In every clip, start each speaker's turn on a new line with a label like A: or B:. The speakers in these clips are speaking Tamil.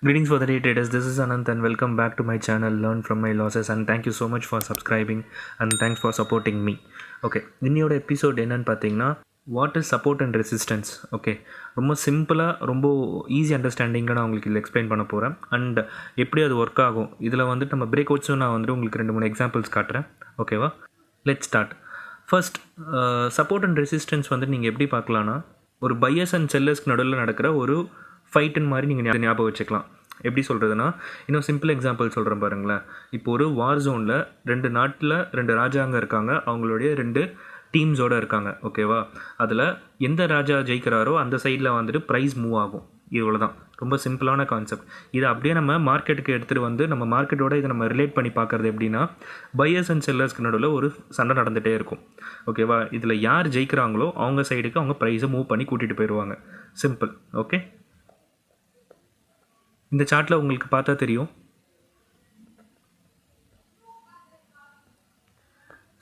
A: Greetings for the day traders. This is Anant and welcome back to my channel Learnfrommylosses, and thank you so much for subscribing and thanks for supporting me. Okay, இன்னியோட எபிசோட் என்னன்னு பார்த்தீங்கன்னா what is support and resistance. Okay, ரொம்ப சிம்பிளாக ரொம்ப ஈஸி அண்டர்ஸ்டாண்டிங்காக நான் உங்களுக்கு இதில் எக்ஸ்பிளைன் பண்ண போகிறேன் அண்ட் எப்படி அது ஒர்க் ஆகும். இதில் வந்துட்டு நம்ம பிரேக் அவுட்ஸும் நான் வந்துட்டு உங்களுக்கு 2-3 எக்ஸாம்பிள்ஸ் காட்டுறேன். ஓகேவா, let's start. First, support and resistance வந்து நீங்கள் எப்படி பார்க்கலான்னா ஒரு பையர்ஸ் அண்ட் செல்லர்ஸ்க்கு நடுவில் நடக்கிற ஒரு ஃபைட்டுன்னு மாதிரி நீங்கள் ஞாபகம் வச்சுக்கலாம். எப்படி சொல்கிறதுனா, இன்னும் சிம்பிள் எக்ஸாம்பிள் சொல்கிறேன் பாருங்களேன். இப்போ ஒரு வார் ஜோனில் 2 நாட்டில் 2 ராஜாங்க இருக்காங்க, அவங்களுடைய 2 டீம்ஸோடு இருக்காங்க. ஓகேவா, அதில் எந்த ராஜா ஜெயிக்கிறாரோ அந்த சைடில் வந்துட்டு ப்ரைஸ் மூவ் ஆகும். இவ்வளோ தான், ரொம்ப சிம்பிளான கான்செப்ட். இதை அப்படியே நம்ம மார்க்கெட்டுக்கு எடுத்துகிட்டு வந்து நம்ம மார்க்கெட்டோட இதை நம்ம ரிலேட் பண்ணி பார்க்குறது எப்படின்னா, பையர்ஸ் அண்ட் செல்லர்ஸ்க்கு நடுவில் ஒரு சண்டை நடந்துகிட்டே இருக்கும். ஓகேவா, இதில் யார் ஜெயிக்கிறாங்களோ அவங்க சைடுக்கு அவங்க ப்ரைஸை மூவ் பண்ணி கூட்டிகிட்டு போயிடுவாங்க. சிம்பிள். ஓகே, இந்த சார்ட்டில் உங்களுக்கு பார்த்தா தெரியும்.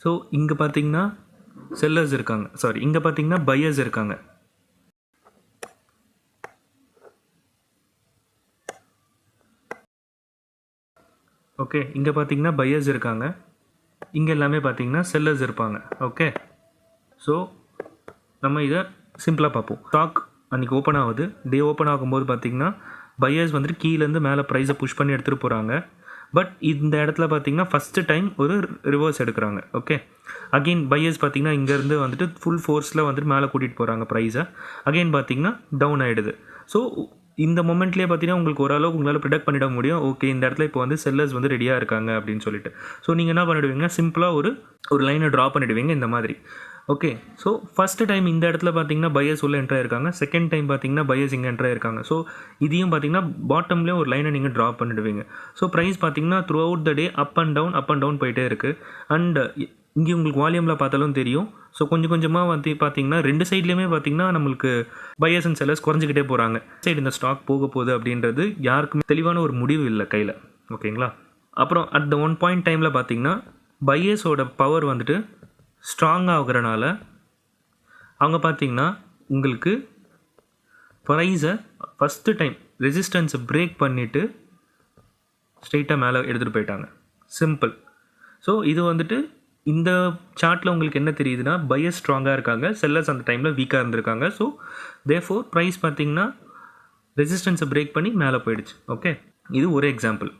A: ஸோ இங்கே பார்த்தீங்கன்னா செல்லர்ஸ் இருக்காங்க, சாரி இங்கே பார்த்தீங்கன்னா பையர்ஸ் இருக்காங்க. ஓகே, இங்கே பார்த்தீங்கன்னா பையர்ஸ் இருக்காங்க, இங்கே எல்லாமே பார்த்தீங்கன்னா செல்லர்ஸ் இருப்பாங்க. ஓகே, ஸோ நம்ம இதை சிம்பிளாக பார்ப்போம். ஸ்டாக் அன்றைக்கி ஓப்பன் ஆகுது. டே ஓப்பன் ஆகும்போது பார்த்தீங்கன்னா பையர்ஸ் வந்துட்டு கீழேருந்து மேலே ப்ரைஸை புஷ் பண்ணி எடுத்துகிட்டு போகிறாங்க. பட் இந்த இடத்துல பார்த்தீங்கன்னா ஃபஸ்ட்டு டைம் ஒரு ரிவர்ஸ் எடுக்கிறாங்க. ஓகே, அகெயின் பையர்ஸ் பார்த்தீங்கன்னா இங்கேருந்து வந்துட்டு ஃபுல் ஃபோர்ஸில் வந்துட்டு மேலே கூட்டிகிட்டு போகிறாங்க ப்ரைஸை. அகெயின் பார்த்தீங்கன்னா டவுன் ஆகிடுது. ஸோ இந்த மொமெண்ட்லேயே பார்த்தீங்கன்னா உங்களுக்கு ஓரளவுக்கு உங்களால் ப்ரிடக்ட் பண்ணிட முடியும். ஓகே, இந்த இடத்துல இப்போ வந்து செல்லர்ஸ் வந்து ரெடியாக இருக்காங்க அப்படின்னு சொல்லிட்டு. ஸோ நீங்கள் என்ன பண்ணிவிடுவீங்க, சிம்பிளாக ஒரு லைனை ட்ரா பண்ணிவிடுவீங்க இந்த மாதிரி. ஓகே, ஸோ ஃபஸ்ட்டு டைம் இந்த இடத்துல பார்த்தீங்கன்னா பையர்ஸ் உள்ள என்ட்ரு ஆயிருக்காங்க, செகண்ட் டைம் பார்த்தீங்கன்னா பையர்ஸ் இங்கே என்ட்ரு ஆயிருக்காங்க. ஸோ இதையும் பார்த்தீங்கன்னா பாட்டம்லேயே ஒரு லைனை நீங்கள் ட்ரா பண்ணிடுவீங்க. ஸோ ப்ரைஸ் பார்த்தீங்கன்னா throughout the day up and down போயிட்டே இருக்குது. அண்ட் இங்கே உங்களுக்கு வால்யூமில் பார்த்தாலும் தெரியும். ஸோ கொஞ்சம் கொஞ்சமாக வந்து பார்த்தீங்கன்னா 2 சைட்லேயுமே பார்த்தீங்கன்னா நம்மளுக்கு பையர்ஸ் அண்ட் செல்லர்ஸ் குறைஞ்சிக்கிட்டே போகிறாங்க. சைடு இந்த ஸ்டாக் போக போகுது அப்படின்றது யாருக்குமே தெளிவான ஒரு முடிவு இல்லை கையில். ஓகேங்களா, அப்புறம் அட் த ஒன் பாயிண்ட் டைமில் பார்த்தீங்கன்னா பையர்ஸோட பவர் வந்துட்டு ஸ்ட்ராங் ஆகுறனால அவங்க பார்த்தீங்கன்னா உங்களுக்கு ப்ரைஸை ஃபஸ்ட்டு டைம் ரெசிஸ்டன்ஸை பிரேக் பண்ணிவிட்டு ஸ்ட்ரெயிட்டாக மேலே எடுத்துகிட்டு போயிட்டாங்க. சிம்பிள். ஸோ இது வந்துட்டு இந்த சார்ட்டில் உங்களுக்கு என்ன தெரியுதுன்னா, பையர்ஸ் ஸ்ட்ராங்காக இருக்காங்க, செல்லர்ஸ் அந்த டைமில் வீக்காக இருந்திருக்காங்க. ஸோ தேர்ஃபோர் ப்ரைஸ் பார்த்தீங்கன்னா ரெசிஸ்டன்ஸை பிரேக் பண்ணி மேலே போயிடுச்சு. ஓகே, இது ஒரு எக்ஸாம்பிள்.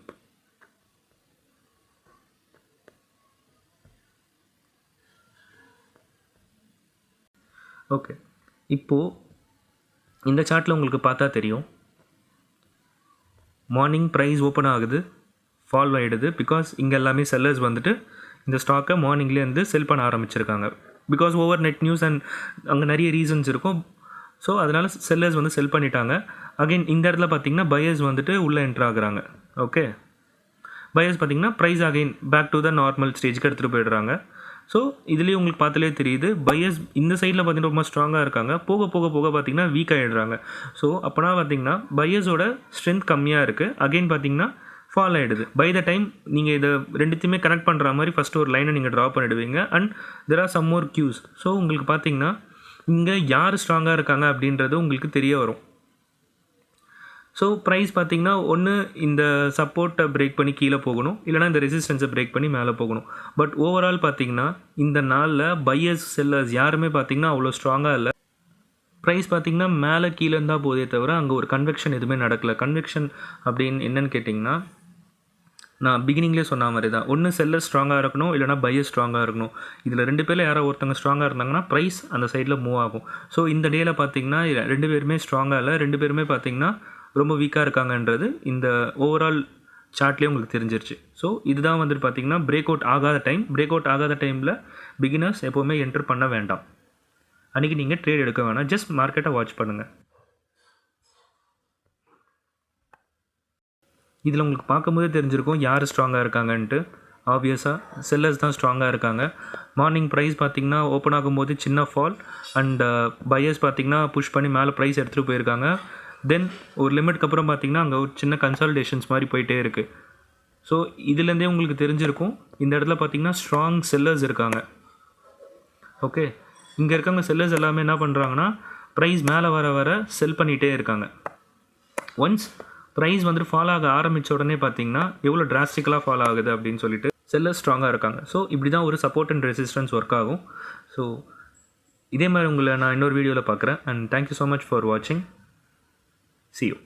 A: ஓகே, இப்போது இந்த சார்ட்டில் உங்களுக்கு பார்த்தா தெரியும், மார்னிங் ப்ரைஸ் ஓப்பன் ஆகுது, ஃபால் ஆகிடுது. பிகாஸ் இங்கே எல்லாமே செல்லர்ஸ் வந்துட்டு இந்த ஸ்டாக்கை மார்னிங்லேருந்து செல் பண்ண ஆரம்பிச்சிருக்காங்க. Because over net news and அங்கே நிறைய ரீசன்ஸ் இருக்கும். ஸோ அதனால் செல்லர்ஸ் வந்து செல் பண்ணிட்டாங்க. அகெயின் இந்த இடத்துல பார்த்திங்கன்னா பையர்ஸ் வந்துட்டு உள்ளே என்ட்ரு ஆகுறாங்க. ஓகே, பையர்ஸ் பார்த்திங்கன்னா price again back to the normal ஸ்டேஜுக்கு எடுத்துகிட்டு போயிடுறாங்க. ஸோ இதுலேயே உங்களுக்கு பார்த்தாலே தெரியுது, பையர்ஸ் இந்த சைடில் பார்த்திங்கன்னா ரொம்ப ஸ்ட்ராங்காக இருக்காங்க, போக போக போக பார்த்திங்கன்னா வீக் ஆகிடுறாங்க. ஸோ அப்போனா பார்த்திங்கன்னா பையர்ஸோட ஸ்ட்ரென்த் கம்மியாக இருக்குது. அகெயின் பார்த்திங்கன்னா ஃபால் ஆகிடுது. பை த டைம் நீங்கள் இதை ரெண்டுத்தையுமே கனெக்ட் பண்ணுற மாதிரி ஃபஸ்ட்டு ஒரு லைனை நீங்கள் ட்ரா பண்ணிவிடுவீங்க. And there are some more cues. So உங்களுக்கு பார்த்திங்கன்னா இங்கே யார் ஸ்ட்ராங்காக இருக்காங்க அப்படின்றது உங்களுக்கு தெரிய வரும். ஸோ ப்ரைஸ் பார்த்திங்கன்னா ஒன்று இந்த சப்போர்ட்டை பிரேக் பண்ணி கீழே போகணும், இல்லைனா இந்த ரெசிஸ்டன்ஸை பிரேக் பண்ணி மேலே போகணும். பட் ஓவரால் பார்த்திங்கன்னா இந்த நாளில் பையர்ஸ் செல்லர்ஸ் யாருமே பார்த்திங்கன்னா அவ்வளோ ஸ்ட்ராங்காக இல்லை. ப்ரைஸ் பார்த்திங்கன்னா மேலே கீழே இருந்தால் போதே தவிர அங்கே ஒரு கன்வெக்ஷன் எதுவுமே நடக்கலை. கன்வெக்ஷன் அப்படின்னு என்னென்னு கேட்டிங்கன்னா, நான் பிகினிங்லேயே சொன்ன மாதிரி தான், ஒன்று செல்லர் ஸ்ட்ராங்காக இருக்கணும், இல்லைனா பையர் ஸ்ட்ராங்காக இருக்கணும். இதில் 2 பேரில் யாரோ ஒருத்தங்க ஸ்ட்ராங்காக இருந்தாங்கன்னா ப்ரைஸ் அந்த சைடில் மூவ் ஆகும். ஸோ இந்த டேயில் பார்த்திங்கன்னா 2 பேருமே ஸ்ட்ராங்காக இல்லை, 2 பேருமே பார்த்திங்கன்னா ரொம்ப வீக்காக இருக்காங்கன்றது இந்த ஓவரால் சார்ட்லேயே உங்களுக்கு தெரிஞ்சிருச்சு. ஸோ இதுதான் வந்துட்டு பார்த்திங்கன்னா பிரேக் அவுட் ஆகாத டைமில் பிகினர்ஸ் எப்போவுமே என்ட்ரு பண்ண வேண்டாம். அன்றைக்கி நீங்கள் ட்ரேட் எடுக்க வேணாம், ஜஸ்ட் மார்க்கெட்டை வாட்ச் பண்ணுங்கள். இதில் உங்களுக்கு பார்க்கும்போதே தெரிஞ்சிருக்கும் யார் ஸ்ட்ராங்காக இருக்காங்கன்ட்டு. ஆப்வியஸாக செல்லர்ஸ் தான் ஸ்ட்ராங்காக இருக்காங்க. மார்னிங் ப்ரைஸ் பார்த்திங்கன்னா ஓப்பன் ஆகும்போது சின்ன ஃபால் அண்ட் பையர்ஸ் பார்த்திங்கன்னா புஷ் பண்ணி மேலே ப்ரைஸ் எடுத்துகிட்டு போயிருக்காங்க. தென் ஒரு லிமிட்க்கு அப்புறம் பார்த்திங்கன்னா அங்கே ஒரு சின்ன கன்சால்டேஷன்ஸ் மாதிரி போயிட்டே இருக்குது. ஸோ இதுலேருந்தே உங்களுக்கு தெரிஞ்சிருக்கும் இந்த இடத்துல பார்த்திங்கன்னா ஸ்ட்ராங் செல்லர்ஸ் இருக்காங்க. ஓகே, இங்கே இருக்கவங்க செல்லர்ஸ் எல்லாமே என்ன பண்ணுறாங்கன்னா ப்ரைஸ் மேலே வர செல் பண்ணிகிட்டே இருக்காங்க. ஒன்ஸ் ப்ரைஸ் வந்துட்டு ஃபால் ஆக ஆரம்பித்த உடனே பார்த்தீங்கன்னா எவ்வளோ டிராஸ்டிக்கலாக ஃபால் ஆகுது அப்படின்னு சொல்லிட்டு செல்லர்ஸ் ஸ்ட்ராங்காக இருக்காங்க. ஸோ இப்படி தான் ஒரு சப்போர்ட் அண்ட் ரெசிஸ்டன்ஸ் ஒர்க் ஆகும். ஸோ இதே மாதிரி உங்களை நான் இன்னொரு வீடியோவில் பார்க்குறேன். And thank you so much for வாட்சிங். See you.